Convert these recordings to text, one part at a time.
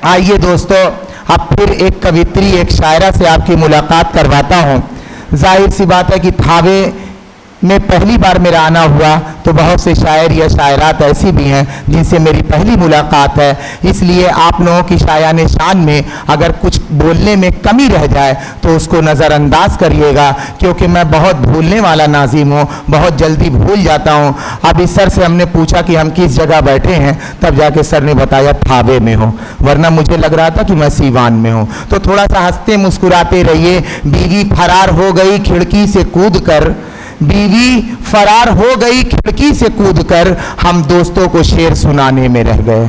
आइए दोस्तों, अब फिर एक कवित्री, एक शायरा से आपकी मुलाकात करवाता हूँ। जाहिर सी बात है कि थावे में पहली बार मेरा आना हुआ तो बहुत से शायर या शायरात ऐसी भी हैं जिनसे मेरी पहली मुलाकात है, इसलिए आप लोगों की शायान शान में अगर कुछ बोलने में कमी रह जाए तो उसको नज़रअंदाज करिएगा, क्योंकि मैं बहुत भूलने वाला नाज़िम हूँ, बहुत जल्दी भूल जाता हूँ। अब इस सर से हमने पूछा कि हम किस जगह बैठे हैं, तब जाके सर ने बताया थावे में हो, वरना मुझे लग रहा था कि मैं सीवान में हूँ। तो थोड़ा सा हंसते मुस्कुराते रहिए। बीवी फरार हो गई खिड़की से कूद कर, बीवी फरार हो गई खिड़की से कूदकर, हम दोस्तों को शेर सुनाने में रह गए।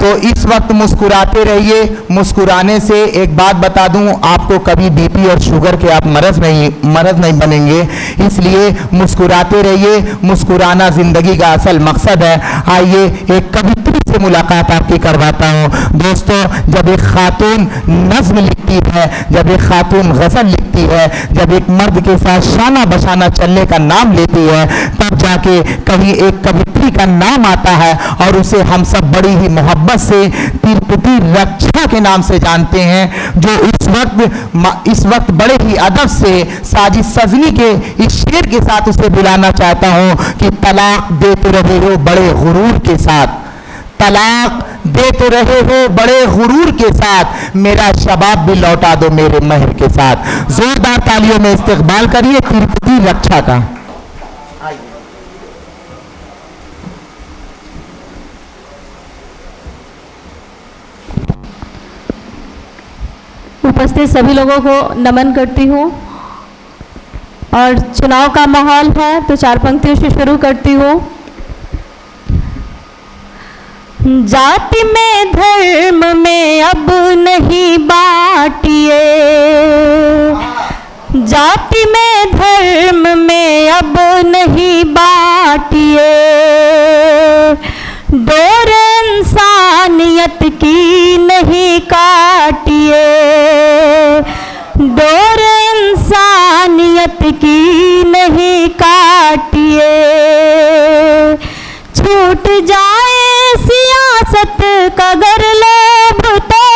तो इस वक्त मुस्कुराते रहिए। मुस्कुराने से एक बात बता दूं आपको, कभी बीपी और शुगर के आप मर्ज नहीं बनेंगे, इसलिए मुस्कुराते रहिए। मुस्कुराना जिंदगी का असल मकसद है। आइए एक कवित्री से मुलाकात आपकी करवाता हूं। दोस्तों, जब एक खातून नज्म लिखती है, जब एक खातून गजल लिखती है, जब एक मर्द के साथ शाना बशाना चलने का नाम लेती है, तब जाके कहीं एक कवित्री का नाम आता है और उसे हम सब बड़ी ही मोहब्बत से तिरपति रक्षा के नाम से जानते हैं, जो इस वक्त बड़े ही अदब से साजिद सजनी के इस शेर के साथ उसे बुलाना चाहता हूं कि तलाक देते रहे हो बड़े गुरूर के साथ, तलाक देते रहे हो बड़े गुरूर के साथ, मेरा शबाब भी लौटा दो मेरे महर के साथ। जोरदार तालियों में इस्तकबाल करिए तिरपति रक्षा का। उपस्थित सभी लोगों को नमन करती हूँ और चुनाव का माहौल है तो चार पंक्तियों से शुरू करती हूँ। जाति में धर्म में अब नहीं बांटिए, जाति में धर्म में अब नहीं बांटिए, डोर इंसानियत की नहीं काटिए, डोर इंसानियत की नहीं काटिए, छूट जाए सियासत का गर लोभ तो,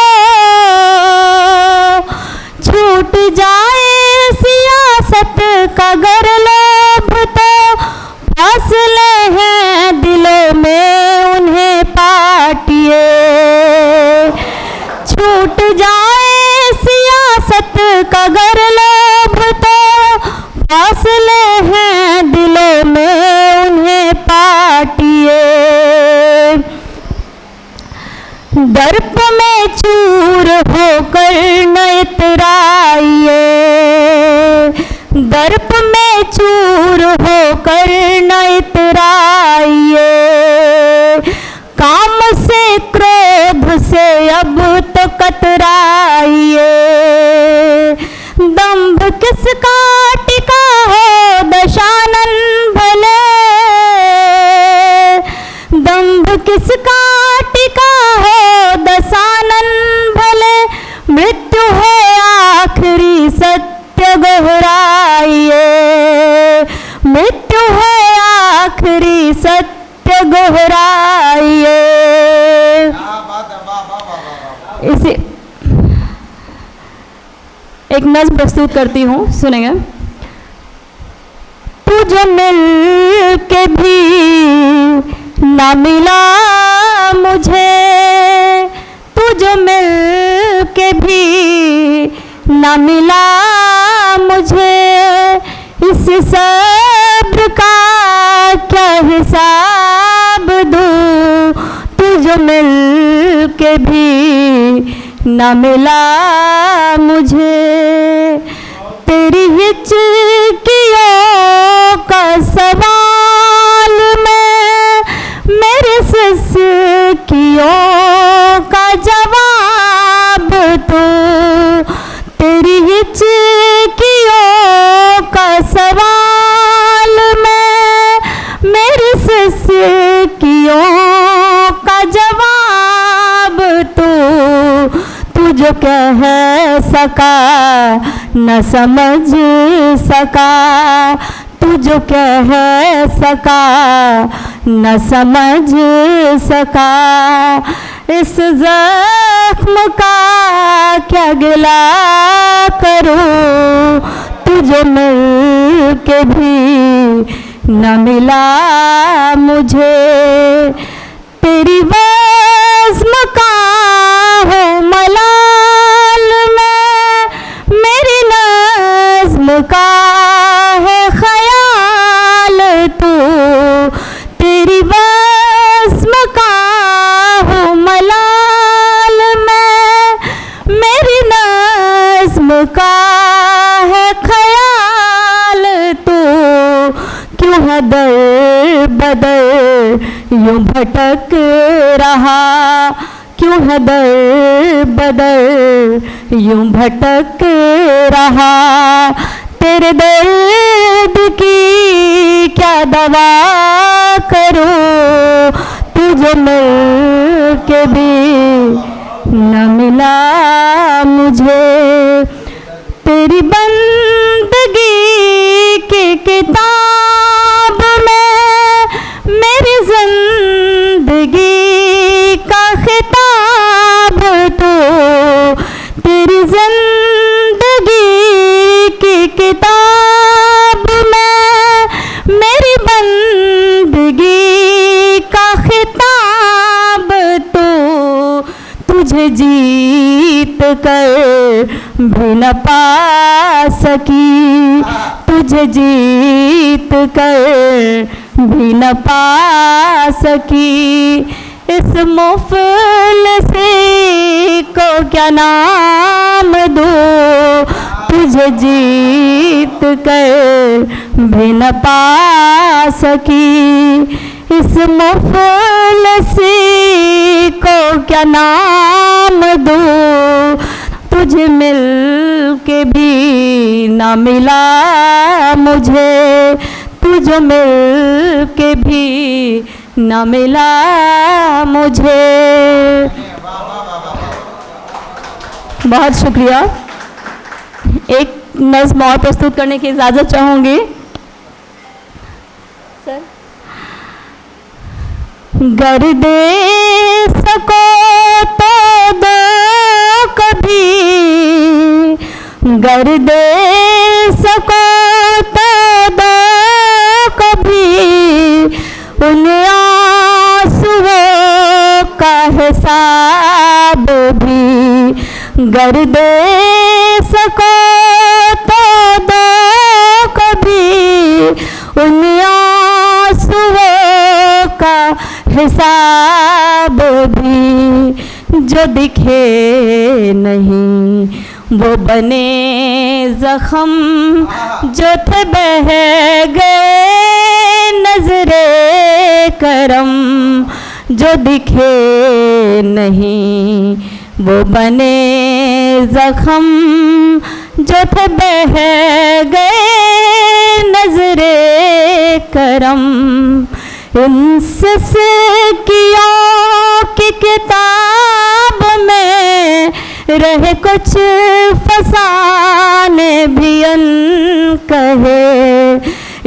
छूट जाए सियासत का गर लोभ तो, फासले हैं दिलों में उन्हें पाटिए, छूट जाए सियासत का गर लोभ तो, फासले हैं दिलों में उन्हें पाटिए, दर्प में चूर होकर न इतराइए, दर्प में चूर होकर न इतराइए, काम से क्रोध से अब तो कतराइए, दंभ किसका टिका हो दशानन भले, दंभ किसका टिका हो दशानन भले, मृत्यु है आखिरी सत्य गहराइए, मृत्यु है आखिरी सत्य गहराइए। इसी एक नज़्म प्रस्तुत करती हूँ, सुनेंगे। तुझे मिल के भी ना मिला मुझे, तुझे मिल के भी ना मिला मुझे, इस सब्र का क्या हिसाब दूँ, तुझे मिल के भी ना मिला मुझे, तेरी हिचकियों का सवाल मैं, मेरे सिसकियों का जवाब तू, तेरी हिचकियों का सवाल मैं, मेरे सिसकियों का जवाब तू, तू जो कह सका न समझ सका, तू जो कह सका न समझ सका, इस जख्म का क्या गिला करूं, तू जो मिल के भी न मिला मुझे। तेरी बज़्म का हो मलाल में, मेरी नज़्म का है ख्याल तू। तेरी बज़्म का हो मलाल में, मेरी नज़्म का है ख्याल तू। क्यों है दर बदर यूं भटक रहा, क्यों है दर बदर यूं भटक रहा। तेरे दर्द की क्या दवा करूं, तू जो मिल के भी न मिला मुझे। तेरी बंदगी की किताब में मेरी जिंदगी का खिताब तो, तेरी जिंदगी की किताब में मेरी बंदगी का खिताब तो। तुझे जीत कर भी न पा सकी, तुझे जीत कर भी न पा सकी। इस मुफलिसी को क्या नाम दूँ, तुझे जीत कर भी न पा सकी। इस मुफलिसी को क्या नाम दूँ, तुझे मिल के भी ना मिला मुझे। तू जो मिल के भी ना मिला मुझे। बहुत शुक्रिया। एक नज़्म और प्रस्तुत करने की इजाज़त चाहूँगी सर। गर दे सको तो दो कभी, गर दे सको तो दो कभी, उन आंसुओं का हिसाब भी। गर दे सको तो दो कभी, उन आंसुओं का हिसाब भी। जो दिखे नहीं वो बने जख्म, जो थे बह गए नजरे करम। जो दिखे नहीं वो बने जख्म, जो थे बह गए नजरे करम। इन सिसकियों की किताब में रहे कुछ फसाने भी अनकहे।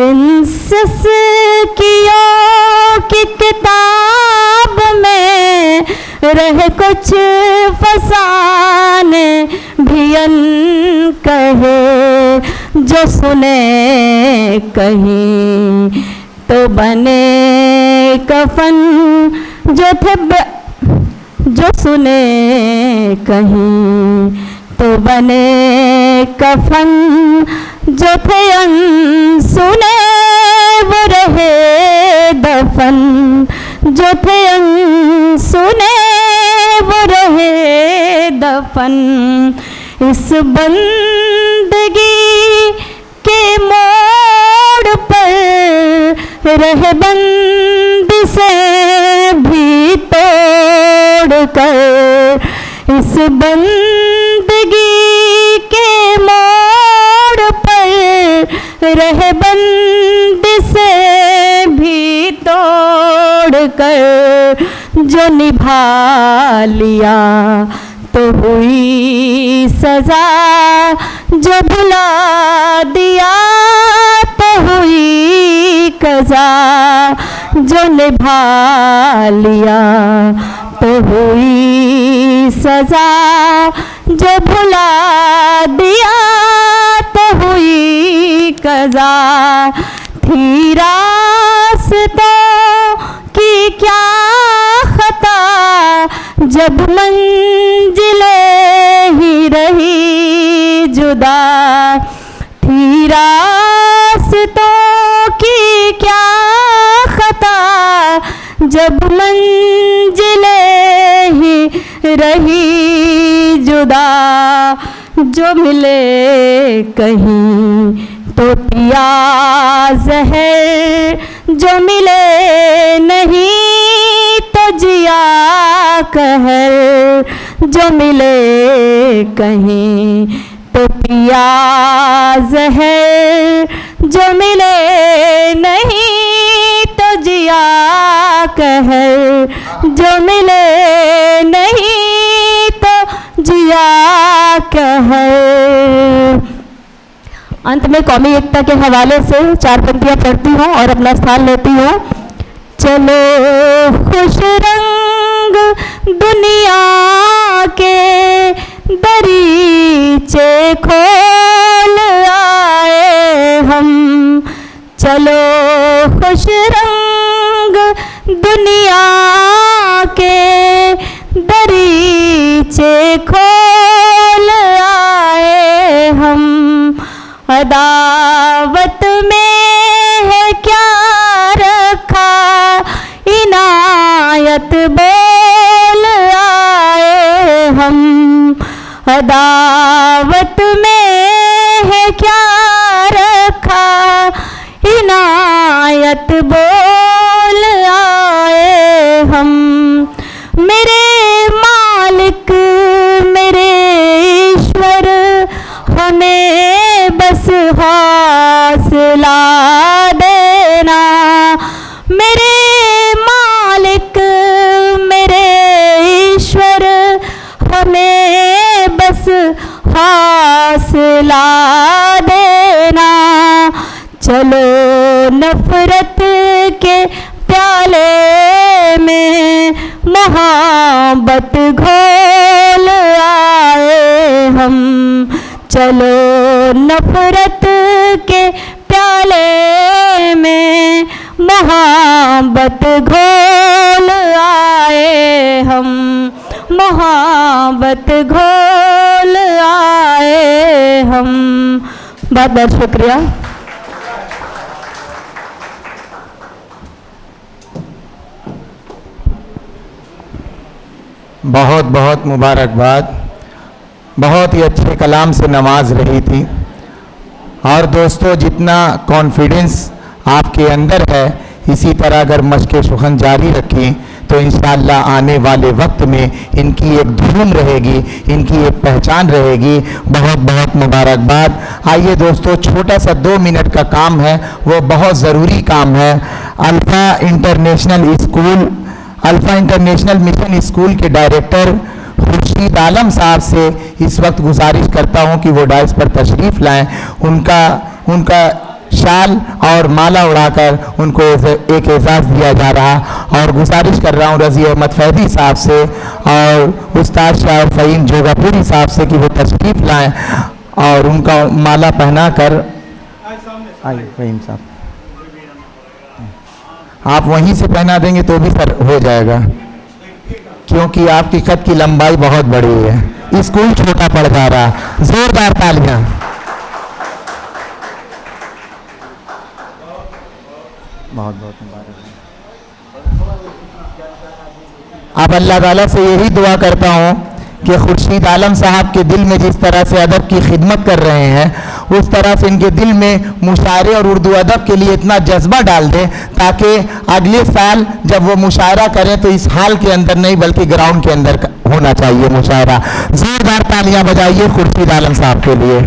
इन सिसकियों की किताब में रहे कुछ फसाने भी अनकहे। जो सुने कहीं तो बने कफन, जो थे जो सुने कहीं तो बने कफन। जो थे अनसुने वो रहे दफन, जो थे अनसुने वो रहे दफन। इस बंदगी के मोड़ पर रहे बंदी से भी तोड़ कर। इस बंदगी के मोड़ पर रहे बंदी से भी तोड़ कर। जो निभा लिया तो हुई सजा, जो भुला दिया तो हुई कज़ा, जो निभा लिया तो हुई सज़ा, जो भुला दिया तो हुई कज़ा। थी रास्तों की क्या खता, जब मंजिलें ही रही जुदा। थी रास्तों की क्या खता, जब मंजिलें ही रही जुदा। जो मिले कहीं तो पिया ज़हर, जो मिले नहीं तो जिया कहर। जो मिले कहीं तो पिया ज़हर, जो मिले नहीं तो जिया कहर। जो मिले नहीं तो जिया कहर। अंत में कौमी एकता के हवाले से 4 पंक्तियाँ पढ़ती हूँ और अपना स्थान लेती हूँ। चलो खुश रंग दुनिया के दरीचे खोल आए हम। चलो खुश रंग दुनिया के दरीचे खोल आए हम। अदावत में है क्या रखा, इनायत बोल आए हम। अदावत में है क्या रखा, इनायत बोल आए हम। मेरे मालिक मेरे ईश्वर, हमें बस हौसला देना। मेरे मालिक मेरे ईश्वर, हमें बस हौसला देना। चलो नफरत के प्याले में मोहब्बत घोल आए हम। चलो नफरत के प्याले में मोहब्बत घोल आए हम। मोहब्बत घोल आए हम। बहुत बहुत शुक्रिया। बहुत बहुत मुबारकबाद। बहुत ही अच्छे कलाम से नवाज रही थी। और दोस्तों, जितना कॉन्फिडेंस आपके अंदर है, इसी तरह अगर मशक़ सुखन जारी रखें तो इंशाअल्लाह आने वाले वक्त में इनकी एक धूम रहेगी, इनकी एक पहचान रहेगी। बहुत बहुत मुबारकबाद। आइए दोस्तों, छोटा सा 2 मिनट का काम है, वो बहुत ज़रूरी काम है। अल्फ़ा इंटरनेशनल मिशन स्कूल के डायरेक्टर खुर्शीद आलम साहब से इस वक्त गुजारिश करता हूं कि वो डाइस पर तशरीफ़ लाएं। उनका शाल और माला उड़ाकर उनको एक एजाज़ दिया जा रहा। और गुजारिश कर रहा हूं रज़ी अहमद फैदी साहब से और उस्ताद शाह फ़हीम जोगापुरी साहब से कि वो तशरीफ़ लाएं और उनका माला पहना कर। आइए फ़हीम साहब, आप वहीं से पहना देंगे तो भी सर हो जाएगा, क्योंकि आपकी कद की लंबाई बहुत बड़ी है। स्कूल छोटा पड़ जा रहा। जोरदार तालियां। बहुत बहुत मुबारक। अब अल्लाह ताला से यही दुआ करता हूँ कि खुर्शीद आलम साहब के दिल में जिस तरह से अदब की खिदमत कर रहे हैं, उस तरह से इनके दिल में मुशायरे और उर्दू अदब के लिए इतना जज्बा डाल दें ताकि अगले साल जब वो मुशायरा करें तो इस हाल के अंदर नहीं बल्कि ग्राउंड के अंदर होना चाहिए मुशायरा। जोरदार तालियां बजाइए खुर्शीद आलम साहब के लिए।